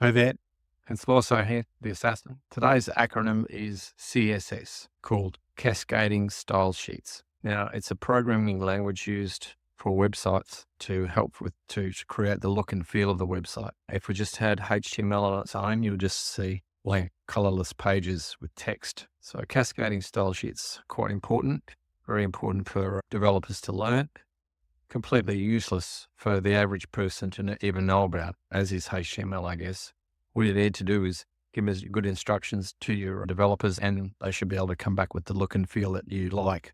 Hi there, it's Lawso here, the assassin. Today's acronym is CSS, called Cascading Style Sheets. Now, it's a programming language used for websites to help with to create the look and feel of the website. If we just had HTML on its own, you would just see blank, colorless pages with text. So, cascading style sheets quite important, very important for developers to learn. Completely useless for the average person to even know about, as is HTML, I guess. All you need to do is give us good instructions to your developers and they should be able to come back with the look and feel that you like.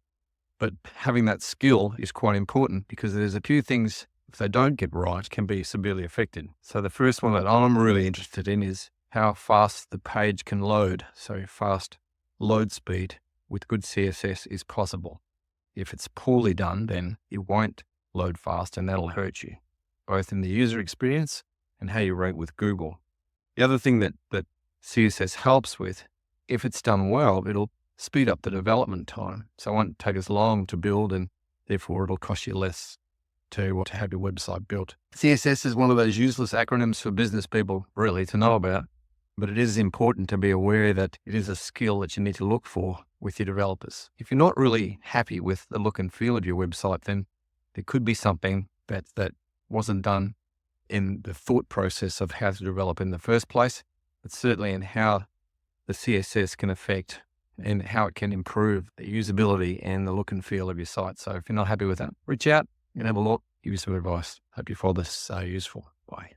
But having that skill is quite important because there's a few things, if they don't get right, can be severely affected. So the first one that I'm really interested in is how fast the page can load. So fast load speed with good CSS is possible. If it's poorly done, then it won't load fast and that'll hurt you, both in the user experience and how you rank with Google. The other thing that CSS helps with, if it's done well, it'll speed up the development time. So it won't take as long to build and therefore it'll cost you less to have your website built. CSS is one of those useless acronyms for business people really to know about, but it is important to be aware that it is a skill that you need to look for with your developers. If you're not really happy with the look and feel of your website, then there could be something that wasn't done in the thought process of how to develop in the first place, but certainly in how the CSS can affect and how it can improve the usability and the look and feel of your site. So if you're not happy with that, reach out and have a look, give you some advice. Hope you find this useful. Bye.